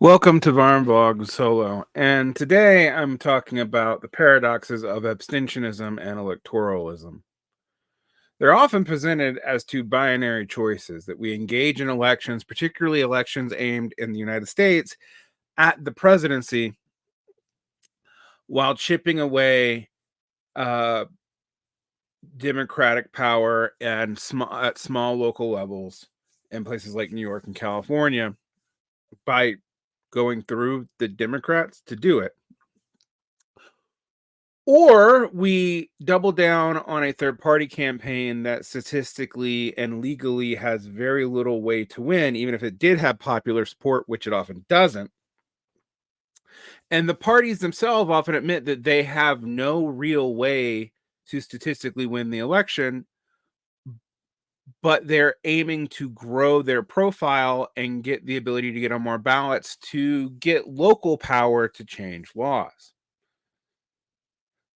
Welcome to Varn Vlog Solo, and today I'm talking about the paradoxes of abstentionism and electoralism. They're often presented as two binary choices that we engage in elections, particularly elections aimed in the United States at the presidency, while chipping away uh, democratic power and at small local levels in places like New York and California by going through the Democrats to do it. Or we double down on a third party campaign that statistically and legally has very little way to win, even if it did have popular support, which it often doesn't. And the parties themselves often admit that they have no real way to statistically win the election, but they're aiming to grow their profile and get the ability to get on more ballots to get local power to change laws.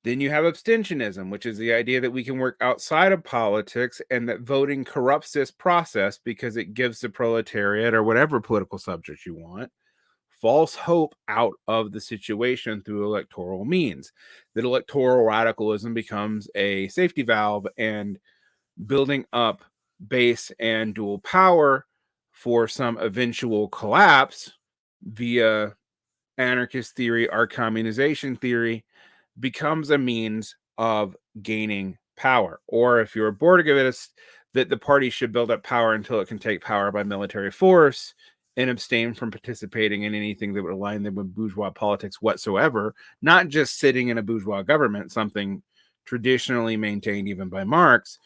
Then you have abstentionism, which is the idea that we can work outside of politics and that voting corrupts this process because it gives the proletariat or whatever political subject you want false hope out of the situation through electoral means. That electoral radicalism becomes a safety valve and building up base and dual power for some eventual collapse via anarchist theory or communization theory becomes a means of gaining power. Or if you're a Bordigavist, that the party should build up power until it can take power by military force and abstain from participating in anything that would align them with bourgeois politics whatsoever, not just sitting in a bourgeois government, something traditionally maintained even by Marx,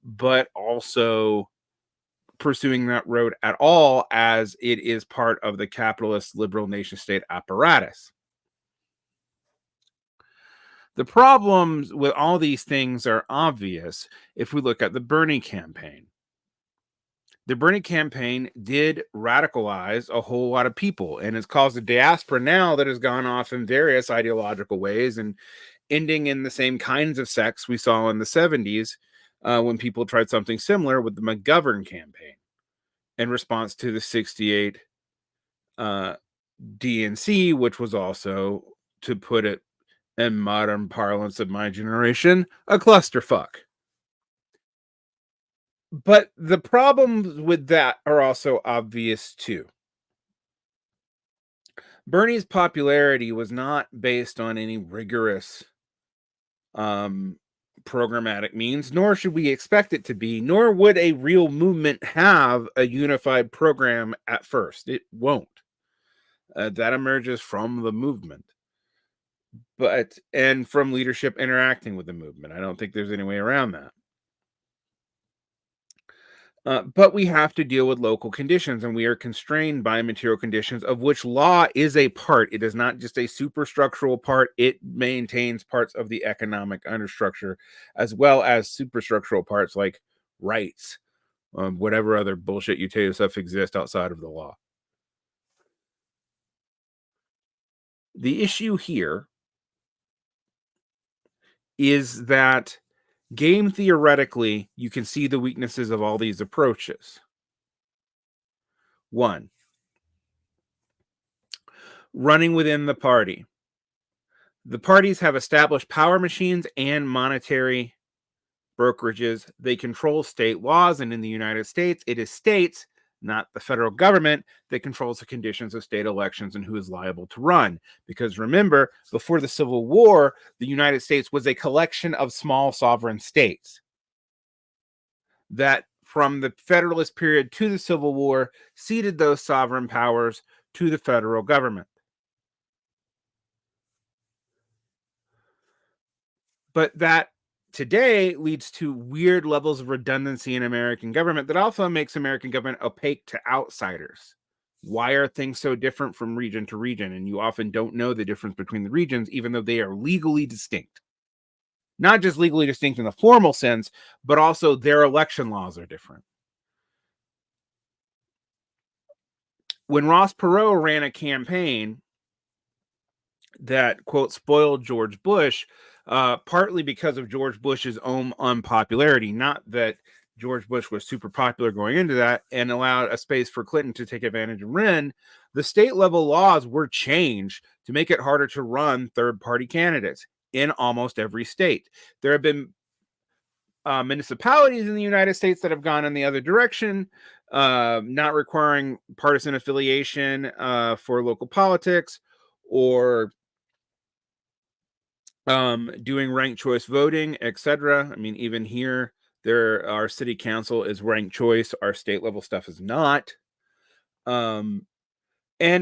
but also pursuing that road at all as it is part of the capitalist liberal nation state apparatus. The problems with all these things are obvious if we look at the Bernie campaign. The Bernie campaign did radicalize a whole lot of people and has caused a diaspora now that has gone off in various ideological ways and ending in the same kinds of sects we saw in the 70s when people tried something similar with the McGovern campaign in response to the 68 DNC, which was also, to put it in modern parlance of my generation, a clusterfuck. But the problems with that are also obvious too. Bernie's popularity was not based on any rigorous um, programmatic means, nor should we expect it to be, nor would a real movement have a unified program at first. It won't. That emerges from the movement, and from leadership interacting with the movement. I don't think there's any way around that. But we have to deal with local conditions, and we are constrained by material conditions, of which law is a part. It is not just a superstructural part, it maintains parts of the economic understructure, as well as superstructural parts like rights, whatever other bullshit utility stuff exists outside of the law. The issue here is that game theoretically, you can see the weaknesses of all these approaches. One, running within the party. The parties have established power machines and monetary brokerages. They control state laws, and in the United States, it is states, not the federal government, that controls the conditions of state elections and who is liable to run. Because remember, before the Civil War, the United States was a collection of small sovereign states that, from the Federalist period to the Civil War, ceded those sovereign powers to the federal government. But that today leads to weird levels of redundancy in American government that also makes American government opaque to outsiders. Why are things so different from region to region? And you often don't know the difference between the regions, even though they are legally distinct. Not just legally distinct in the formal sense, but also their election laws are different. When Ross Perot ran a campaign that, quote, spoiled George Bush, partly because of George Bush's own unpopularity, not that George Bush was super popular going into that and allowed a space for Clinton to take advantage and win, the state level laws were changed to make it harder to run third party candidates in almost every state. There have been municipalities in the United States that have gone in the other direction, not requiring partisan affiliation for local politics, or doing ranked choice voting, etc. I mean, even here, our city council is ranked choice. Our state level stuff is not. And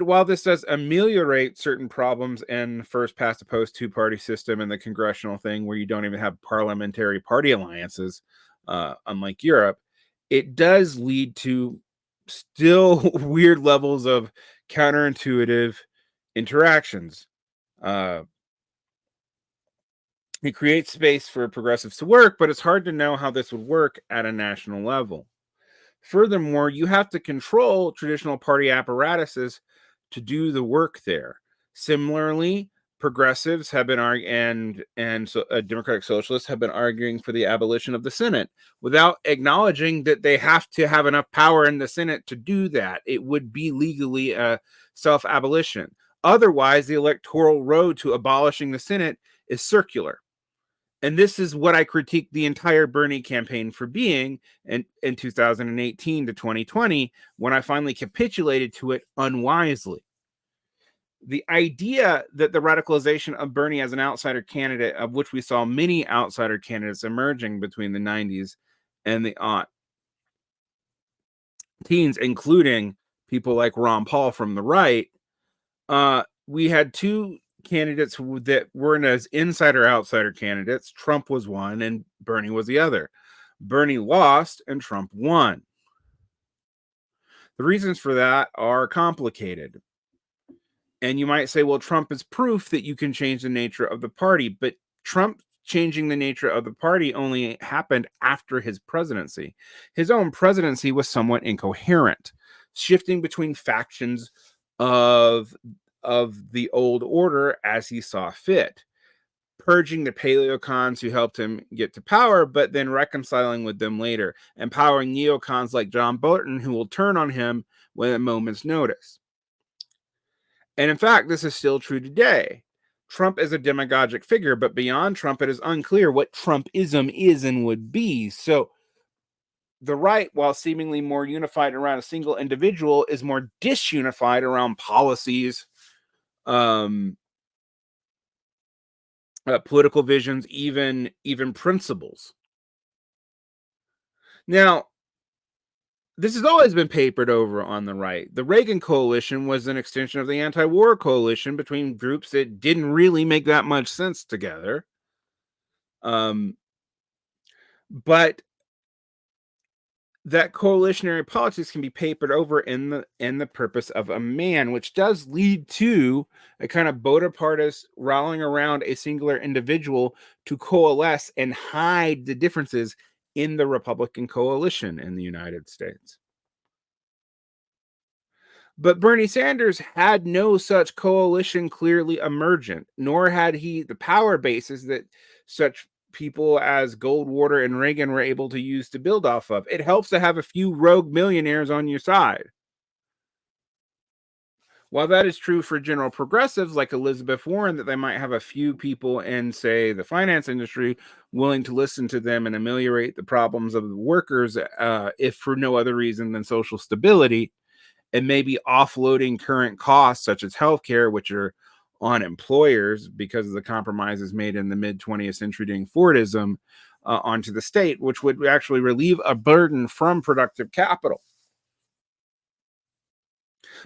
while this does ameliorate certain problems in first past the post two-party system and the congressional thing where you don't even have parliamentary party alliances, unlike Europe, it does lead to still weird levels of counterintuitive interactions. It creates space for progressives to work, but it's hard to know how this would work at a national level. Furthermore, you have to control traditional party apparatuses to do the work there. Similarly, progressives have been arguing, and democratic socialists have been arguing for the abolition of the Senate without acknowledging that they have to have enough power in the Senate to do that. It would be legally a self-abolition. Otherwise, the electoral road to abolishing the Senate is circular. And this is what I critiqued the entire Bernie campaign for being in 2018 to 2020, when I finally capitulated to it unwisely. The idea that the radicalization of Bernie as an outsider candidate, of which we saw many outsider candidates emerging between the 90s and the teens, including people like Ron Paul from the right, we had two candidates that weren't as insider-outsider candidates. Trump was one and Bernie was the other. Bernie lost and Trump won. The reasons for that are complicated. And you might say, well, Trump is proof that you can change the nature of the party. But Trump changing the nature of the party only happened after his presidency. His own presidency was somewhat incoherent, shifting between factions of the old order as he saw fit, purging the paleocons who helped him get to power, but then reconciling with them later, empowering neocons like John Bolton who will turn on him with a moment's notice. And in fact, this is still true today. Trump is a demagogic figure, but beyond Trump, it is unclear what Trumpism is and would be. So the right, while seemingly more unified around a single individual, is more disunified around policies, political visions, even principles. Now, this has always been papered over on the right. The Reagan coalition was an extension of the anti-war coalition between groups that didn't really make that much sense together. But that coalitionary politics can be papered over in the purpose of a man, which does lead to a kind of Bonapartist rallying around a singular individual to coalesce and hide the differences in the Republican coalition in the United States. But Bernie Sanders had no such coalition clearly emergent, nor had he the power bases that such people as Goldwater and Reagan were able to use to build off of. It helps to have a few rogue millionaires on your side. While that is true for general progressives like Elizabeth Warren, that they might have a few people in, say, the finance industry willing to listen to them and ameliorate the problems of the workers, if for no other reason than social stability, and maybe offloading current costs such as healthcare, which are on employers because of the compromises made in the mid 20th century during Fordism, onto the state, which would actually relieve a burden from productive capital.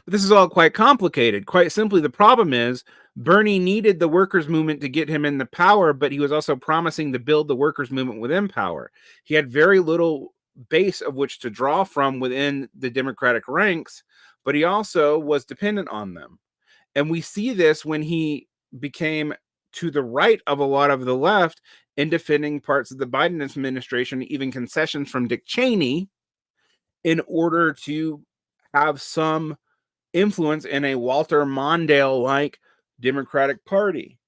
But this is all quite complicated. Quite simply, the problem is Bernie needed the workers' movement to get him in the power, but he was also promising to build the workers' movement within power. He had very little base of which to draw from within the Democratic ranks, but he also was dependent on them. And we see this when he became to the right of a lot of the left in defending parts of the Biden administration, even concessions from Dick Cheney, in order to have some influence in a Walter Mondale-like Democratic Party.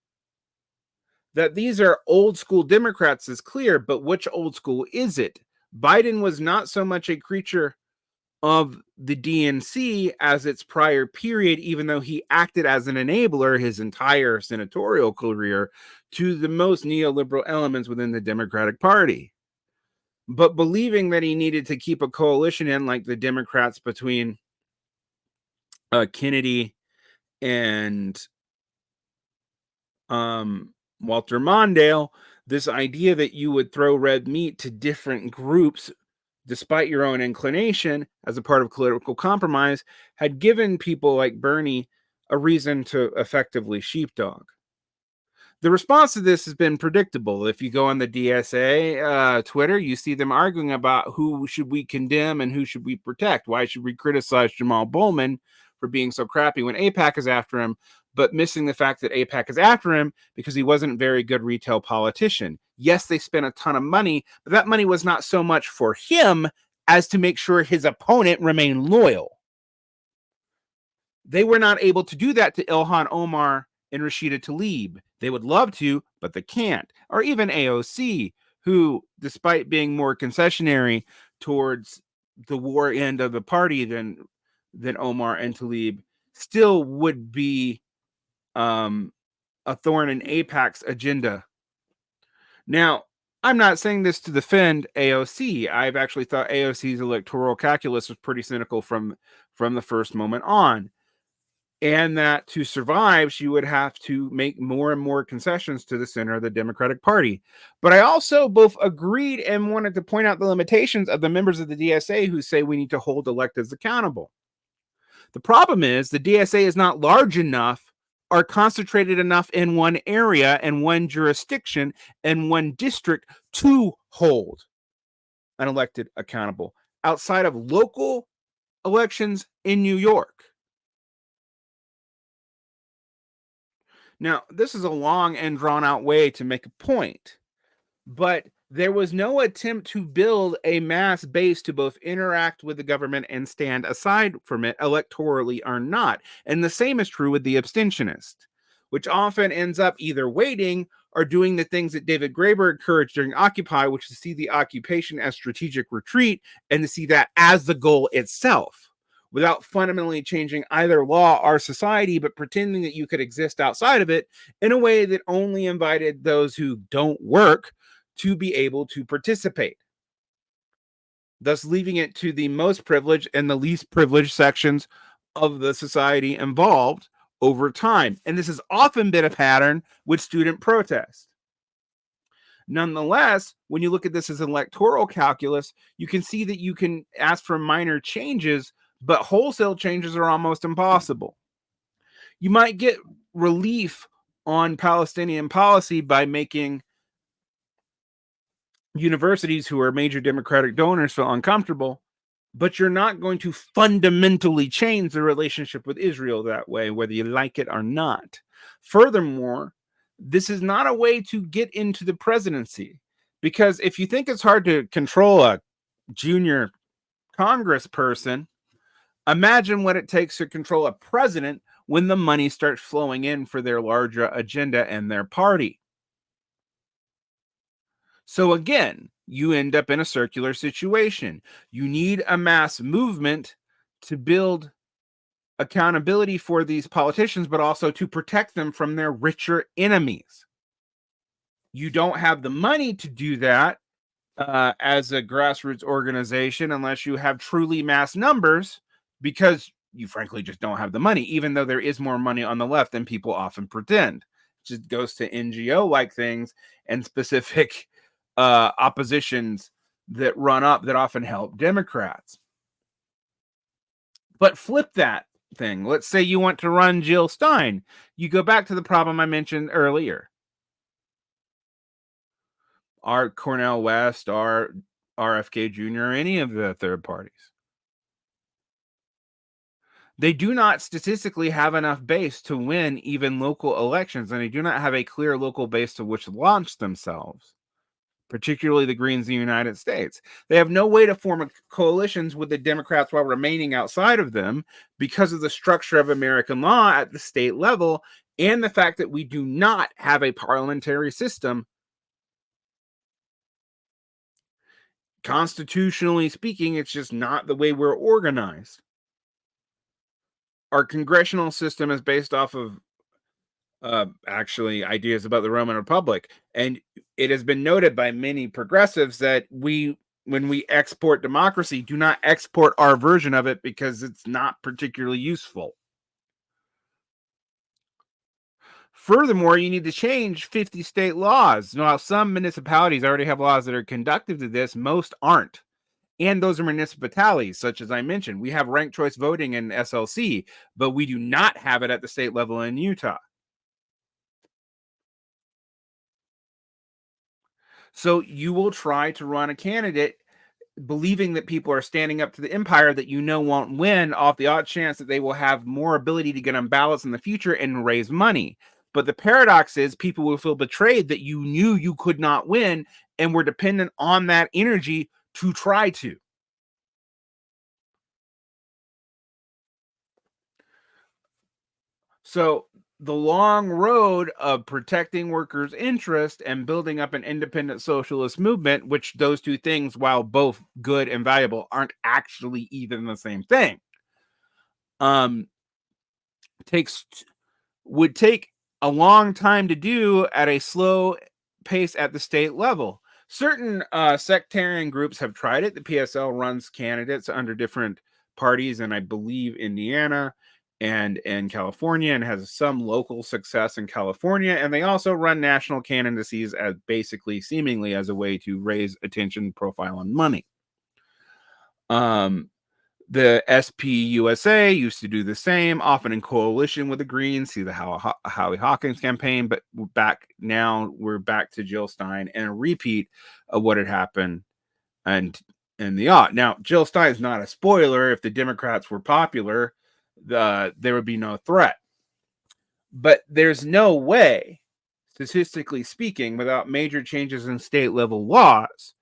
That these are old school Democrats is clear, but which old school is it? Biden was not so much a creature of the DNC as its prior period, even though he acted as an enabler his entire senatorial career to the most neoliberal elements within the Democratic Party. But believing that he needed to keep a coalition in, like the Democrats between Kennedy and Walter Mondale, this idea that you would throw red meat to different groups despite your own inclination as a part of political compromise had given people like Bernie a reason to effectively sheepdog. The response to this has been predictable. If you go on the DSA Twitter, you see them arguing about who should we condemn and who should we protect. Why should we criticize Jamal Bowman for being so crappy when AIPAC is after him, but missing the fact that AIPAC is after him because he wasn't a very good retail politician. Yes, they spent a ton of money, but that money was not so much for him as to make sure his opponent remained loyal. They were not able to do that to Ilhan Omar and Rashida Tlaib. They would love to, but they can't. Or even AOC, who, despite being more concessionary towards the war end of the party than Omar and Tlaib, still would be a thorn in AIPAC's agenda. Now, I'm not saying this to defend AOC. I've actually thought AOC's electoral calculus was pretty cynical from the first moment on. And that to survive, she would have to make more and more concessions to the center of the Democratic Party. But I also both agreed and wanted to point out the limitations of the members of the DSA who say we need to hold electeds accountable. The problem is the DSA is not large enough or concentrated enough in one area and one jurisdiction and one district to hold an elected accountable outside of local elections in New York. Now, this is a long and drawn out way to make a point, but there was no attempt to build a mass base to both interact with the government and stand aside from it, electorally or not. And the same is true with the abstentionist, which often ends up either waiting or doing the things that David Graeber encouraged during Occupy, which is to see the occupation as strategic retreat and to see that as the goal itself, without fundamentally changing either law or society, but pretending that you could exist outside of it in a way that only invited those who don't work to be able to participate, thus leaving it to the most privileged and the least privileged sections of the society involved over time. And this has often been a pattern with student protest. Nonetheless, when you look at this as an electoral calculus, you can see that you can ask for minor changes, but wholesale changes are almost impossible. You might get relief on Palestinian policy by making universities who are major Democratic donors feel uncomfortable, but you're not going to fundamentally change the relationship with Israel that way, whether you like it or not. Furthermore, this is not a way to get into the presidency, because if you think it's hard to control a junior congressperson, imagine what it takes to control a president when the money starts flowing in for their larger agenda and their party. So again, you end up in a circular situation. You need a mass movement to build accountability for these politicians, but also to protect them from their richer enemies. You don't have the money to do that as a grassroots organization unless you have truly mass numbers, because you frankly just don't have the money, even though there is more money on the left than people often pretend. It just goes to NGO-like things and specific oppositions that run up that often help Democrats. But flip that thing. Let's say you want to run Jill Stein. You go back to the problem I mentioned earlier. Or Cornel West, or RFK Jr., or any of the third parties. They do not statistically have enough base to win even local elections, and they do not have a clear local base to which to launch themselves, particularly the Greens in the United States. They have no way to form coalitions with the Democrats while remaining outside of them because of the structure of American law at the state level and the fact that we do not have a parliamentary system constitutionally speaking, it's just not the way we're organized. Our congressional system is based off of actually ideas about the Roman Republic, and it has been noted by many progressives that when we export democracy, do not export our version of it because it's not particularly useful. Furthermore, you need to change 50 state laws. Now, some municipalities already have laws that are conducive to this, most aren't. And those are municipalities, such as I mentioned. We have ranked choice voting in SLC, but we do not have it at the state level in Utah. So you will try to run a candidate believing that people are standing up to the empire that you know won't win, off the odd chance that they will have more ability to get on ballots in the future and raise money. But the paradox is people will feel betrayed that you knew you could not win and were dependent on that energy to try to. So the long road of protecting workers' interest and building up an independent socialist movement, which those two things, while both good and valuable, aren't actually even the same thing, um, takes would take a long time to do at a slow pace at the state level. Certain sectarian groups have tried it. The PSL runs candidates under different parties, and I believe Indiana and California, and has some local success in California. And they also run national candidacies as basically, seemingly, as a way to raise attention, profile, and money. The SPUSA used to do the same, often in coalition with the Greens. See the Howie Hawkins campaign, but we're back to Jill Stein and a repeat of what had happened and the odd. Now, Jill Stein is not a spoiler. If the Democrats were popular, there would be no threat. But there's no way, statistically speaking, without major changes in state level laws,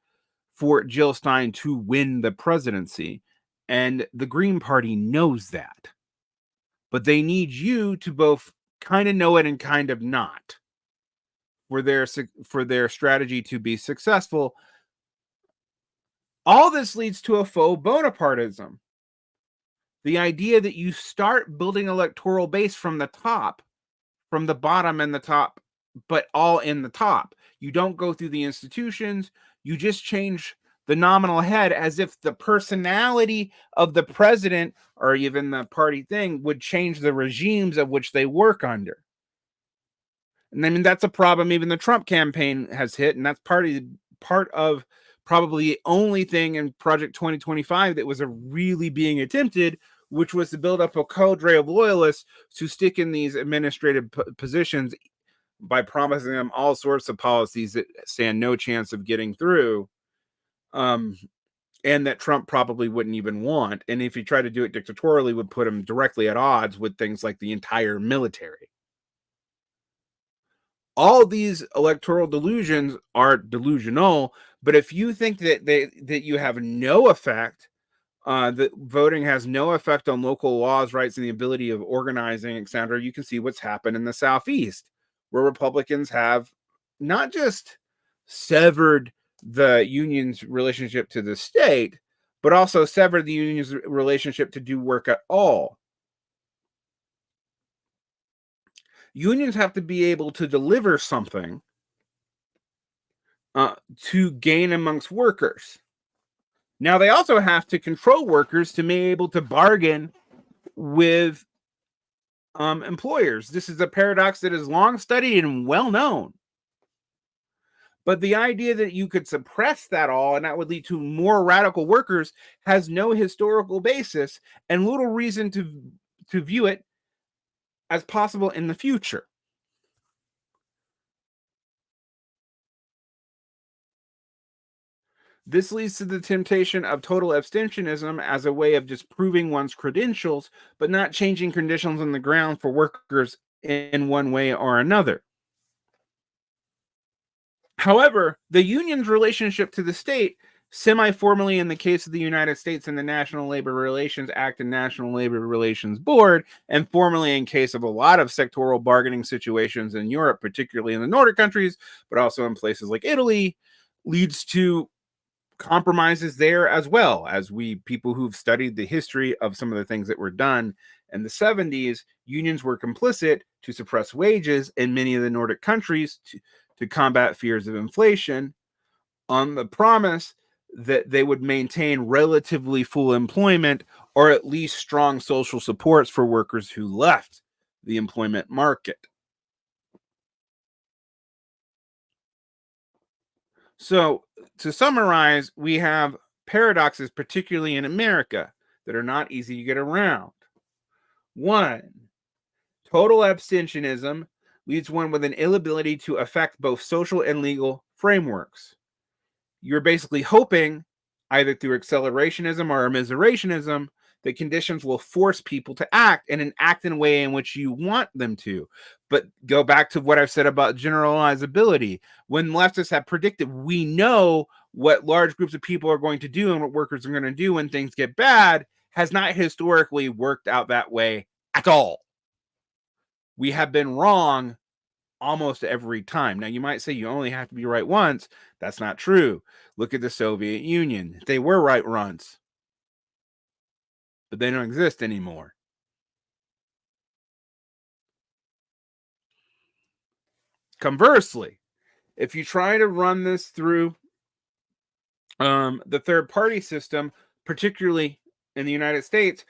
for Jill Stein to win the presidency. And the Green Party knows that. But they need you to both kind of know it and kind of not for their strategy to be successful. All this leads to a faux Bonapartism. The idea that you start building electoral base from the top, from the bottom and the top, but all in the top. You don't go through the institutions. You just change the nominal head, as if the personality of the president or even the party thing would change the regimes of which they work under. And I mean, that's a problem even the Trump campaign has hit. And that's part of probably the only thing in Project 2025 that was really being attempted, which was to build up a cadre of loyalists to stick in these administrative positions by promising them all sorts of policies that stand no chance of getting through. And that Trump probably wouldn't even want. And if he tried to do it dictatorially, would put him directly at odds with things like the entire military. All these electoral delusions are delusional, but if you think that you have no effect, that voting has no effect on local laws, rights, and the ability of organizing, etc., you can see what's happened in the Southeast, where Republicans have not just severed the union's relationship to the state, but also severed the union's relationship to do work at all. Unions have to be able to deliver something to gain amongst workers. Now, they also have to control workers to be able to bargain with employers. This is a paradox that is long studied and well known. But the idea that you could suppress that all and that would lead to more radical workers has no historical basis and little reason to view it as possible in the future. This leads to the temptation of total abstentionism as a way of just proving one's credentials, but not changing conditions on the ground for workers in one way or another. However, the union's relationship to the state, semi-formally in the case of the United States and the National Labor Relations Act and National Labor Relations Board, and formally in case of a lot of sectoral bargaining situations in Europe, particularly in the Nordic countries, but also in places like Italy, leads to compromises there as well. As we people who've studied the history of some of the things that were done in the 70s, unions were complicit to suppress wages in many of the Nordic countries to combat fears of inflation, on the promise that they would maintain relatively full employment or at least strong social supports for workers who left the employment market. So, to summarize, we have paradoxes, particularly in America, that are not easy to get around. One, total abstentionism leaves one with an inability to affect both social and legal frameworks. You're basically hoping, either through accelerationism or immiserationism, that conditions will force people to act and act in a way in which you want them to. But go back to what I've said about generalizability. When leftists have predicted, we know what large groups of people are going to do and what workers are going to do when things get bad, has not historically worked out that way at all. We have been wrong almost every time. Now, you might say you only have to be right once. That's not true. Look at the Soviet Union. They were right once, but they don't exist anymore. Conversely, if you try to run this through the third party system, particularly in the United States,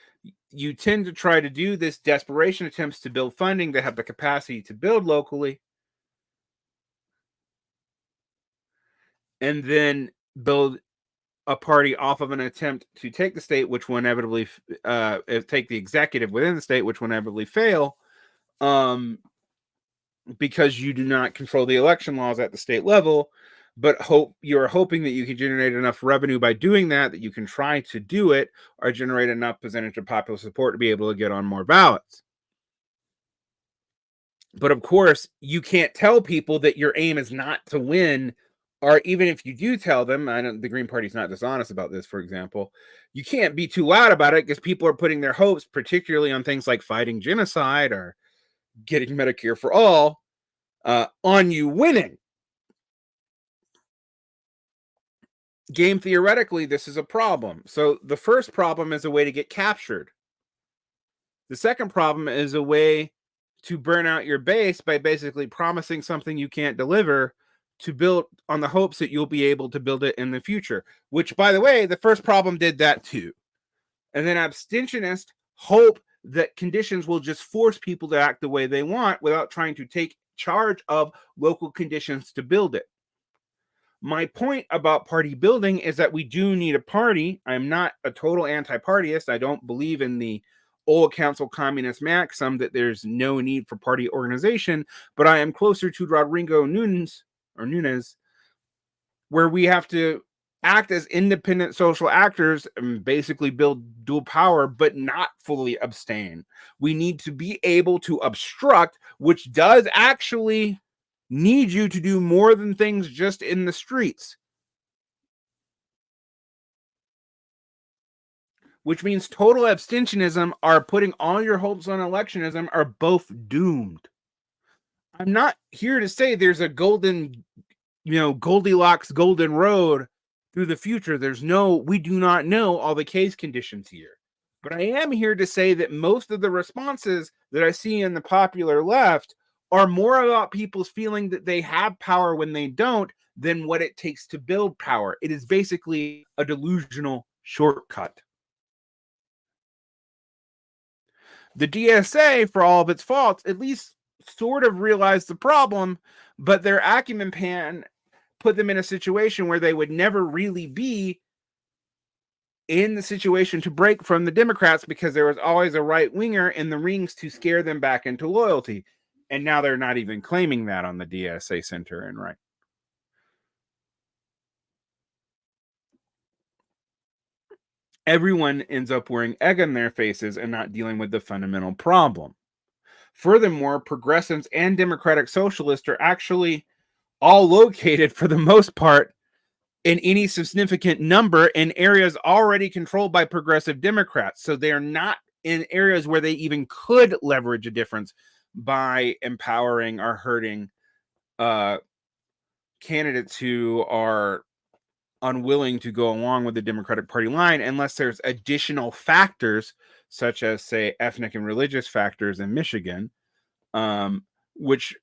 you tend to try to do this desperation attempts to build funding that have the capacity to build locally, and then build a party off of an attempt to take the state, which will inevitably take the executive within the state, which will inevitably fail, because you do not control the election laws at the state level. But you're hoping that you can generate enough revenue by doing that you can try to do it or generate enough percentage of popular support to be able to get on more ballots. But of course, you can't tell people that your aim is not to win, or even if you do tell them, the Green Party's not dishonest about this, for example, you can't be too loud about it because people are putting their hopes, particularly on things like fighting genocide or getting Medicare for all, on you winning. Game theoretically, this is a problem. So the first problem is a way to get captured. The second problem is a way to burn out your base by basically promising something you can't deliver to build on the hopes that you'll be able to build it in the future, which, by the way, the first problem did that too. And then abstentionists hope that conditions will just force people to act the way they want without trying to take charge of local conditions to build it. My point about party building is that we do need a party. I'm not a total anti-partyist. I don't believe in the old council communist maxim that there's no need for party organization, but I am closer to Rodrigo Nunes, where we have to act as independent social actors and basically build dual power, but not fully abstain. We need to be able to obstruct, which does actually need you to do more than things just in the streets. Which means total abstentionism or putting all your hopes on electionism are both doomed. I'm not here to say there's a Goldilocks golden road through the future. We do not know all the case conditions here. But I am here to say that most of the responses that I see in the popular left are more about people's feeling that they have power when they don't than what it takes to build power. It is basically a delusional shortcut. The DSA, for all of its faults, at least sort of realized the problem, but their acumen pan put them in a situation where they would never really be in the situation to break from the Democrats because there was always a right winger in the rings to scare them back into loyalty. And now they're not even claiming that on the DSA center and right. Everyone ends up wearing egg on their faces and not dealing with the fundamental problem. Furthermore, progressives and democratic socialists are actually all located, for the most part, in any significant number in areas already controlled by progressive Democrats. So they're not in areas where they even could leverage a difference by empowering or hurting candidates who are unwilling to go along with the Democratic Party line unless there's additional factors, such as, say, ethnic and religious factors in Michigan, um, which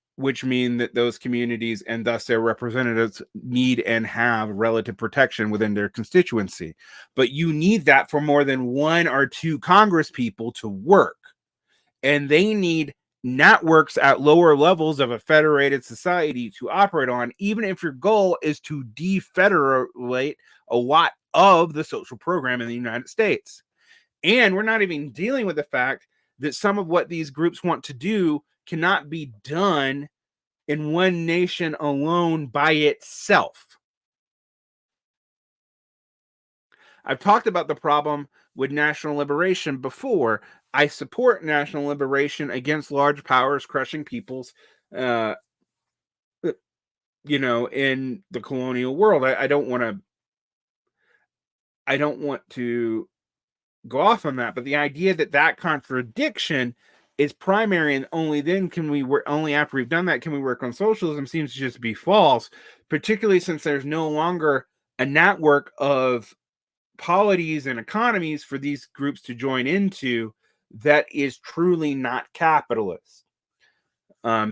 mean that those communities and thus their representatives need and have relative protection within their constituency. But you need that for more than one or two Congress people to work. And they need networks at lower levels of a federated society to operate on, even if your goal is to defederate a lot of the social program in the United States. And we're not even dealing with the fact that some of what these groups want to do cannot be done in one nation alone by itself. I've talked about the problem with national liberation before. I support national liberation against large powers crushing peoples, uh, in the colonial world. I don't want to. I don't want to go off on that, but the idea that that contradiction is primary and only then can we work, only after we've done that can we work on socialism, seems to just be false, particularly since there's no longer a network of polities and economies for these groups to join into that is truly not capitalist.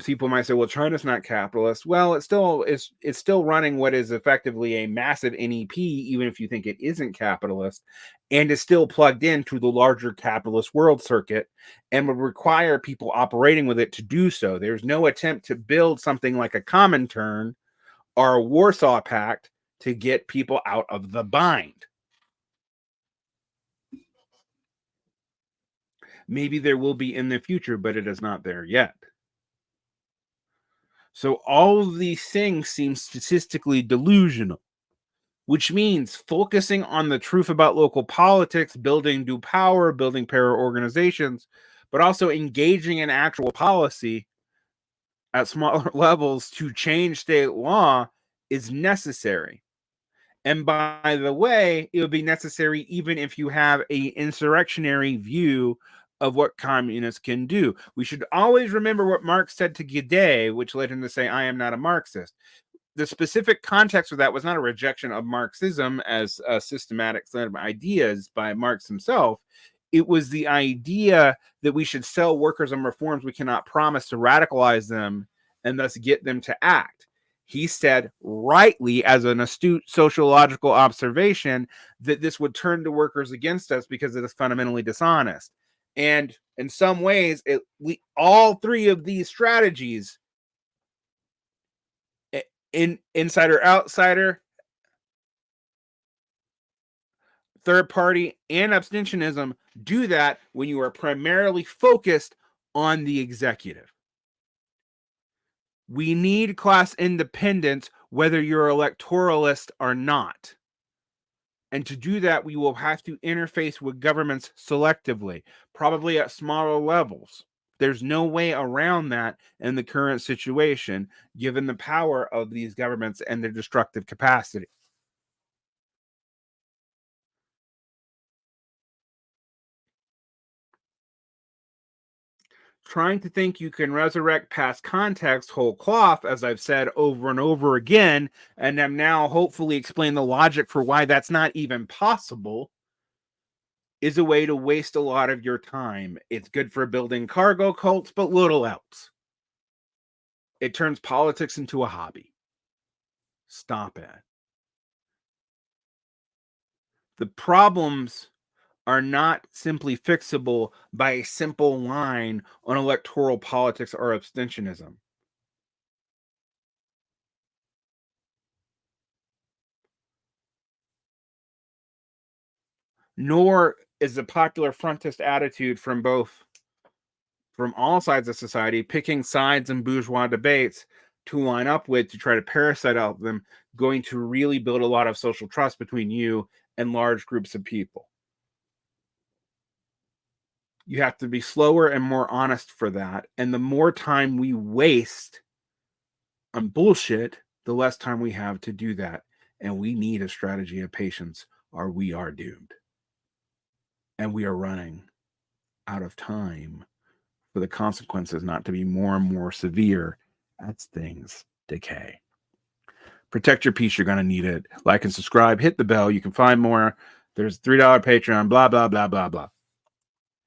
People might say, well, China's not capitalist. Well, it's still running what is effectively a massive NEP, even if you think it isn't capitalist, and is still plugged into the larger capitalist world circuit and would require people operating with it to do so. There's no attempt to build something like a Comintern or a Warsaw Pact to get people out of the bind. Maybe there will be in the future, but it is not there yet. So all of these things seem statistically delusional, which means focusing on the truth about local politics, building new power, building para organizations, but also engaging in actual policy at smaller levels to change state law is necessary. And by the way, it would be necessary even if you have a insurrectionary view of what communists can do. We should always remember what Marx said to Guedé, which led him to say, I am not a Marxist. The specific context of that was not a rejection of Marxism as a systematic set of ideas by Marx himself. It was the idea that we should sell workers on reforms we cannot promise to radicalize them and thus get them to act. He said rightly, as an astute sociological observation, that this would turn the workers against us because it is fundamentally dishonest. And in some ways, all three of these strategies, insider, outsider, third party, and abstentionism, do that when you are primarily focused on the executive. We need class independence, whether you're electoralist or not. And to do that, we will have to interface with governments selectively, probably at smaller levels. There's no way around that in the current situation, given the power of these governments and their destructive capacity. Trying to think you can resurrect past context whole cloth, as I've said over and over again, and I'm now hopefully explain the logic for why that's not even possible, is a way to waste a lot of your time. It's good for building cargo cults, but little else. It turns politics into a hobby. Stop it. The problems are not simply fixable by a simple line on electoral politics or abstentionism. Nor is the popular frontist attitude from all sides of society, picking sides in bourgeois debates to line up with to try to parasite out them, going to really build a lot of social trust between you and large groups of people. You have to be slower and more honest for that. And the more time we waste on bullshit, the less time we have to do that. And we need a strategy of patience, or we are doomed. And we are running out of time for the consequences not to be more and more severe as things decay. Protect your peace. You're going to need it. Like and subscribe. Hit the bell. You can find more. There's $3 Patreon. Blah, blah, blah, blah, blah.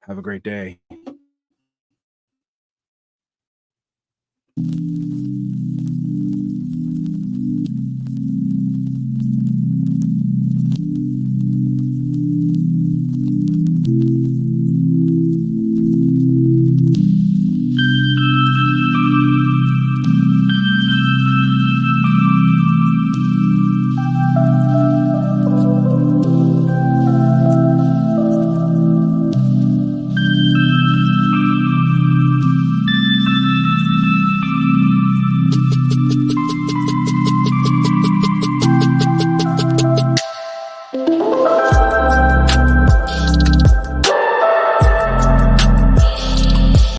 Have a great day.